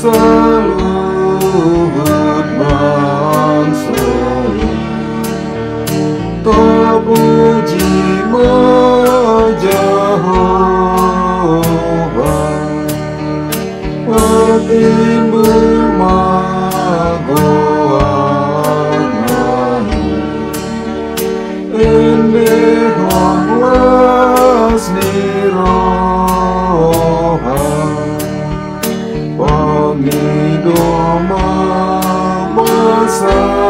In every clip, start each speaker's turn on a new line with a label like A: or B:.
A: seluhur bangsa, terpujimu Jehovah, petimbul magoan nahi, indihon was niroha, pangidoma masanai,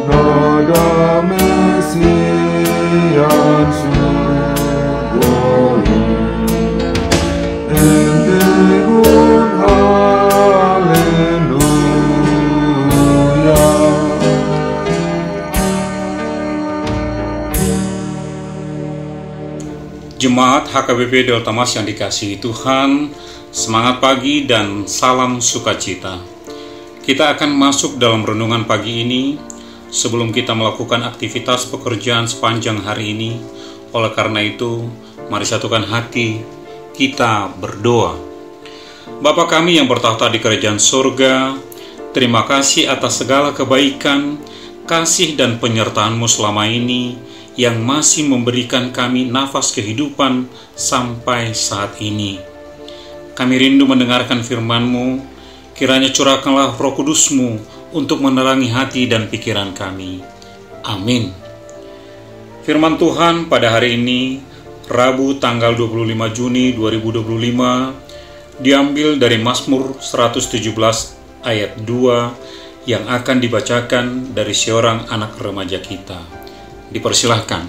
A: nada mesian sugoi, indihon haleluya.
B: Jemaat HKBP Delta Mas yang dikasihi Tuhan, semangat pagi dan salam sukacita. Kita akan masuk dalam renungan pagi ini. Sebelum kita melakukan aktivitas pekerjaan sepanjang hari ini, oleh karena itu, mari satukan hati, kita berdoa. Bapa kami yang bertahta di kerajaan surga, terima kasih atas segala kebaikan, kasih dan penyertaan-Mu selama ini, yang masih memberikan kami nafas kehidupan sampai saat ini. Kami rindu mendengarkan firman-Mu, kiranya curahkanlah Roh Kudus-Mu untuk menerangi hati dan pikiran kami. Amin. Firman Tuhan pada hari ini, Rabu tanggal 25 Juni 2025, diambil dari Mazmur 117 ayat 2 yang akan dibacakan dari seorang anak remaja kita. Dipersilahkan.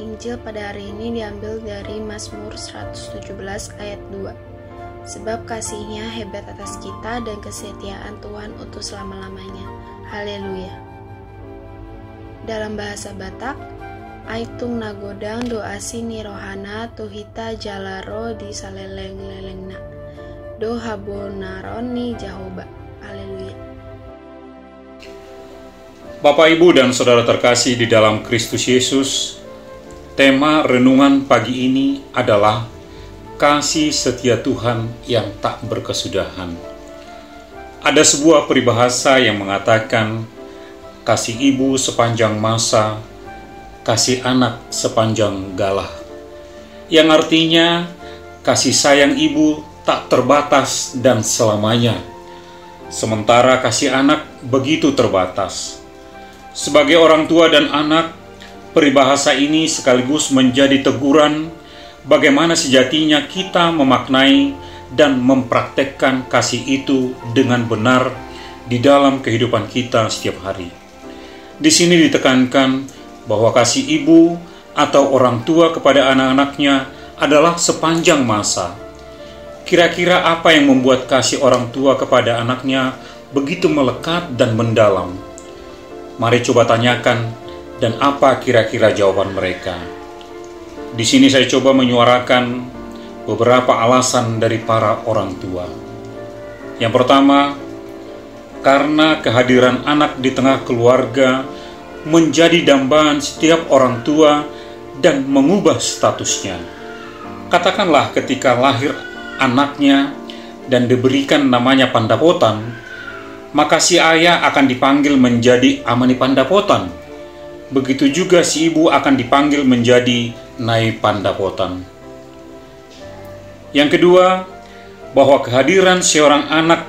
C: Injil pada hari ini diambil dari Mazmur 117 ayat 2. Sebab kasih-Nya hebat atas kita dan kesetiaan Tuhan untuk selama-lamanya. Haleluya. Dalam bahasa Batak, Aitung nagodang doasi ni rohana tuhita jalaro di saleleng-lelengna. Do habonaron ni Jahoba. Haleluya.
B: Bapak, Ibu, dan Saudara terkasih di dalam Kristus Yesus, tema renungan pagi ini adalah kasih setia Tuhan yang tak berkesudahan. Ada sebuah peribahasa yang mengatakan, kasih ibu sepanjang masa, kasih anak sepanjang galah. Yang artinya, kasih sayang ibu tak terbatas dan selamanya, sementara kasih anak begitu terbatas. Sebagai orang tua dan anak, peribahasa ini sekaligus menjadi teguran bagaimana sejatinya kita memaknai dan mempraktekkan kasih itu dengan benar di dalam kehidupan kita setiap hari. Di sini ditekankan bahwa kasih ibu atau orang tua kepada anak-anaknya adalah sepanjang masa. Kira-kira apa yang membuat kasih orang tua kepada anaknya begitu melekat dan mendalam? Mari coba tanyakan, dan apa kira-kira jawaban mereka. Di sini saya coba menyuarakan beberapa alasan dari para orang tua. Yang pertama, karena kehadiran anak di tengah keluarga menjadi dambaan setiap orang tua dan mengubah statusnya. Katakanlah ketika lahir anaknya dan diberikan namanya Pandapotan, maka si ayah akan dipanggil menjadi Amani Pandapotan. Begitu juga si ibu akan dipanggil menjadi Nai Pandapotan. Yang kedua, bahwa kehadiran seorang anak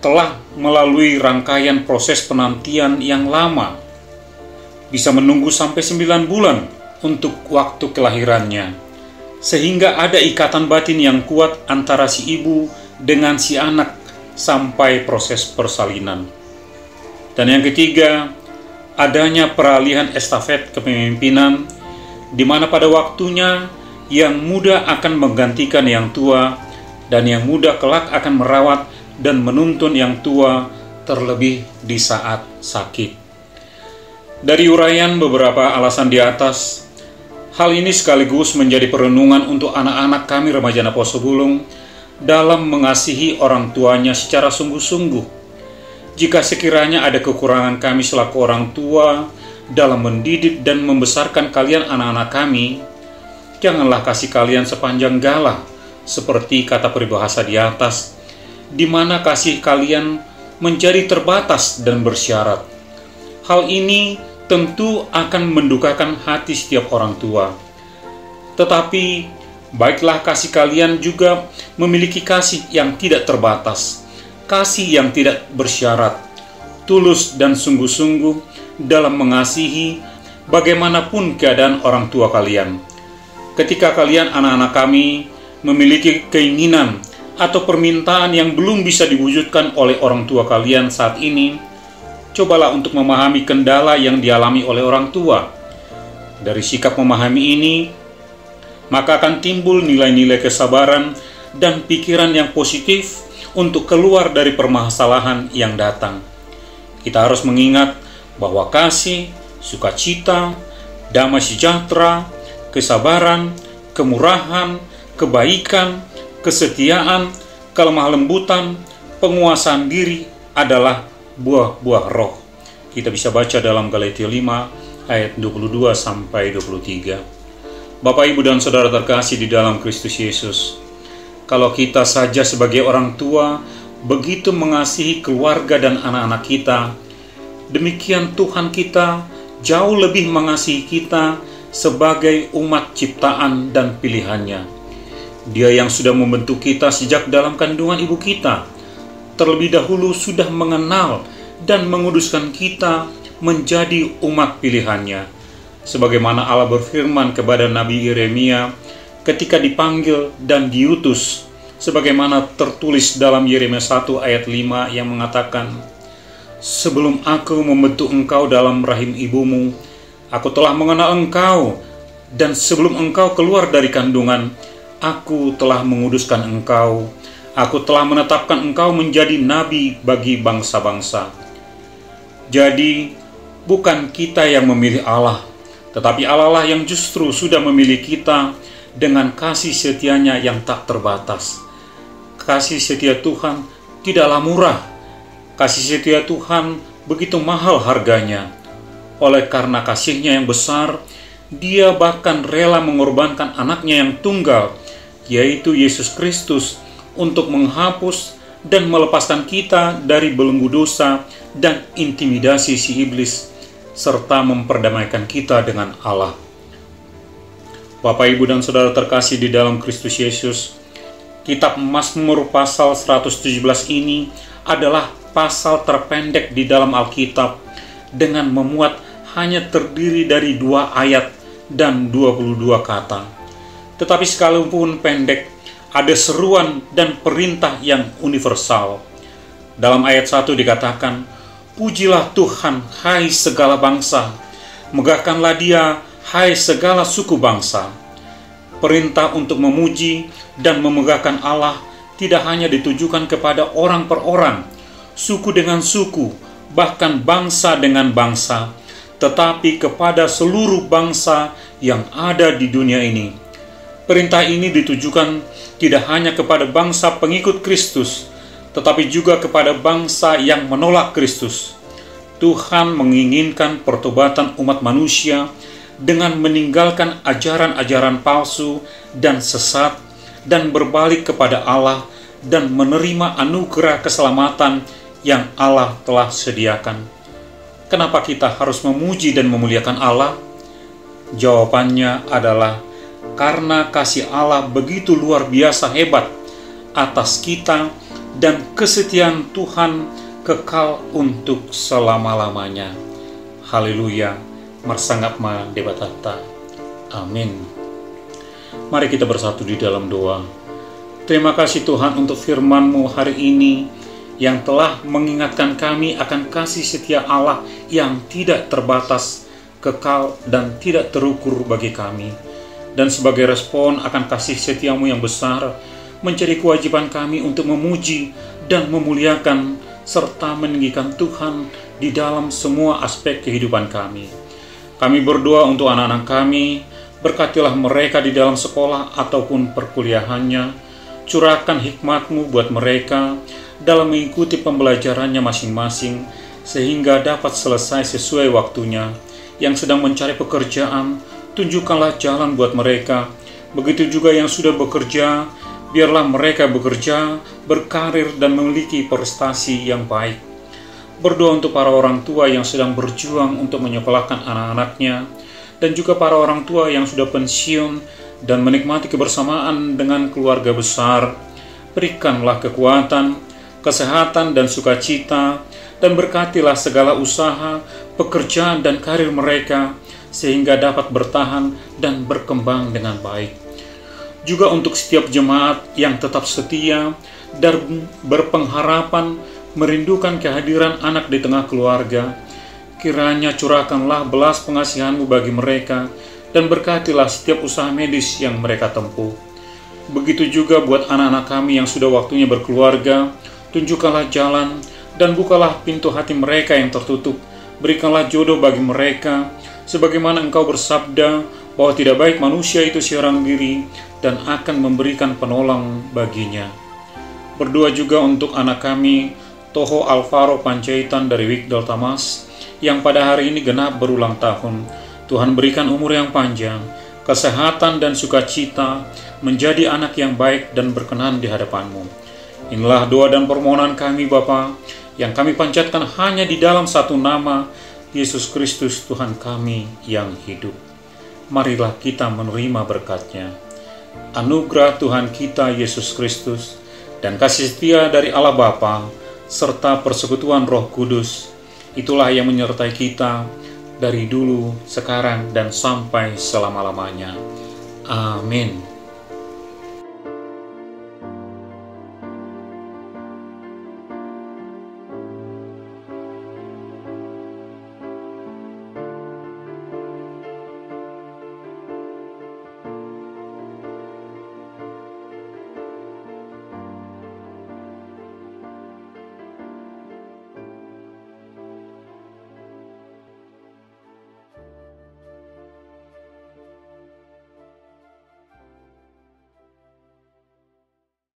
B: telah melalui rangkaian proses penantian yang lama. Bisa menunggu sampai 9 bulan untuk waktu kelahirannya, sehingga ada ikatan batin yang kuat antara si ibu dengan si anak sampai proses persalinan. Dan yang ketiga, adanya peralihan estafet kepemimpinan, di mana pada waktunya yang muda akan menggantikan yang tua, dan yang muda kelak akan merawat dan menuntun yang tua, terlebih di saat sakit. Dari uraian beberapa alasan di atas, hal ini sekaligus menjadi perenungan untuk anak-anak kami remaja Poso Bulung dalam mengasihi orang tuanya secara sungguh-sungguh. Jika sekiranya ada kekurangan kami selaku orang tua dalam mendidik dan membesarkan kalian anak-anak kami, janganlah kasih kalian sepanjang galah seperti kata peribahasa di atas, di mana kasih kalian menjadi terbatas dan bersyarat. Hal ini tentu akan mendukakan hati setiap orang tua. Tetapi baiklah kasih kalian juga memiliki kasih yang tidak terbatas, kasih yang tidak bersyarat, tulus dan sungguh-sungguh dalam mengasihi bagaimanapun keadaan orang tua kalian. Ketika kalian anak-anak kami memiliki keinginan atau permintaan yang belum bisa diwujudkan oleh orang tua kalian saat ini, cobalah untuk memahami kendala yang dialami oleh orang tua. Dari sikap memahami ini, maka akan timbul nilai-nilai kesabaran dan pikiran yang positif untuk keluar dari permasalahan yang datang. Kita harus mengingat bahwa kasih, sukacita, damai sejahtera, kesabaran, kemurahan, kebaikan, kesetiaan, kelemah lembutan, penguasaan diri adalah buah-buah roh. Kita bisa baca dalam Galatia 5 ayat 22 sampai 23. Bapak, Ibu, dan saudara terkasih di dalam Kristus Yesus, kalau kita saja sebagai orang tua begitu mengasihi keluarga dan anak-anak kita, demikian Tuhan kita jauh lebih mengasihi kita sebagai umat ciptaan dan pilihannya. Dia yang sudah membentuk kita sejak dalam kandungan ibu kita, terlebih dahulu sudah mengenal dan menguduskan kita menjadi umat pilihannya. Sebagaimana Allah berfirman kepada Nabi Yeremia ketika dipanggil dan diutus, sebagaimana tertulis dalam Yeremia 1 ayat 5 yang mengatakan, "Sebelum aku membentuk engkau dalam rahim ibumu, aku telah mengenal engkau, dan sebelum engkau keluar dari kandungan, aku telah menguduskan engkau. Aku telah menetapkan engkau menjadi nabi bagi bangsa-bangsa." Jadi, bukan kita yang memilih Allah, tetapi Allah lah yang justru sudah memilih kita dengan kasih setianya yang tak terbatas. Kasih setia Tuhan tidaklah murah. Kasih setia Tuhan begitu mahal harganya. Oleh karena kasihnya yang besar, Dia bahkan rela mengorbankan anaknya yang tunggal, yaitu Yesus Kristus, untuk menghapus dan melepaskan kita dari belenggu dosa dan intimidasi si iblis, serta memperdamaikan kita dengan Allah. Bapak, Ibu, dan saudara terkasih di dalam Kristus Yesus, kitab Mazmur pasal 117 ini adalah pasal terpendek di dalam Alkitab dengan memuat hanya terdiri dari 2 ayat dan 22 kata. Tetapi sekalipun pendek, ada seruan dan perintah yang universal. Dalam ayat 1 dikatakan, "Pujilah Tuhan, hai segala bangsa, megahkanlah Dia, hai segala suku bangsa." Perintah untuk memuji dan memegahkan Allah tidak hanya ditujukan kepada orang per orang, suku dengan suku, bahkan bangsa dengan bangsa, tetapi kepada seluruh bangsa yang ada di dunia ini. Perintah ini ditujukan tidak hanya kepada bangsa pengikut Kristus, tetapi juga kepada bangsa yang menolak Kristus. Tuhan menginginkan pertobatan umat manusia dengan meninggalkan ajaran-ajaran palsu dan sesat, dan berbalik kepada Allah dan menerima anugerah keselamatan yang Allah telah sediakan. Kenapa kita harus memuji dan memuliakan Allah? Jawabannya adalah karena kasih Allah begitu luar biasa hebat atas kita, dan kesetiaan Tuhan kekal untuk selama-lamanya. Haleluya, marsangapma debatata. Amin. Mari kita bersatu di dalam doa. Terima kasih Tuhan untuk firman-Mu hari ini yang telah mengingatkan kami akan kasih setia Allah yang tidak terbatas, kekal, dan tidak terukur bagi kami. Dan sebagai respon akan kasih setia-Mu yang besar, menjadi kewajiban kami untuk memuji dan memuliakan serta meninggikan Tuhan di dalam semua aspek kehidupan kami. Kami berdoa untuk anak-anak kami, berkatilah mereka di dalam sekolah ataupun perkuliahannya, curahkan hikmat-Mu buat mereka dalam mengikuti pembelajarannya masing-masing, sehingga dapat selesai sesuai waktunya. Yang sedang mencari pekerjaan, tunjukkanlah jalan buat mereka. Begitu juga yang sudah bekerja, Biarlah mereka bekerja, berkarir, dan memiliki prestasi yang baik. Berdoa untuk para orang tua yang sedang berjuang untuk menyekolahkan anak-anaknya, dan juga para orang tua yang sudah pensiun dan menikmati kebersamaan dengan keluarga besar. Berikanlah kekuatan, kesehatan, dan sukacita, dan berkatilah segala usaha, pekerjaan, dan karir mereka, sehingga dapat bertahan dan berkembang dengan baik. Juga untuk setiap jemaat yang tetap setia dan berpengharapan merindukan kehadiran anak di tengah keluarga, kiranya curahkanlah belas pengasihan-Mu bagi mereka dan berkatilah setiap usaha medis yang mereka tempuh. Begitu juga buat anak-anak kami yang sudah waktunya berkeluarga, tunjukkanlah jalan dan bukalah pintu hati mereka yang tertutup. Berikanlah jodoh bagi mereka, sebagaimana Engkau bersabda bahwa tidak baik manusia itu seorang diri dan akan memberikan penolong baginya. Berdoa juga untuk anak kami, Toho Alvaro Panjaitan dari Wigdal Tamas, yang pada hari ini genap berulang tahun. Tuhan berikan umur yang panjang, kesehatan dan sukacita, menjadi anak yang baik dan berkenan di hadapan-Mu. Inilah doa dan permohonan kami Bapa, yang kami panjatkan hanya di dalam satu nama, Yesus Kristus Tuhan kami yang hidup. Marilah kita menerima berkat-Nya. Anugerah Tuhan kita Yesus Kristus dan kasih setia dari Allah Bapa serta persekutuan Roh Kudus, itulah yang menyertai kita dari dulu, sekarang, dan sampai selama-lamanya. Amin.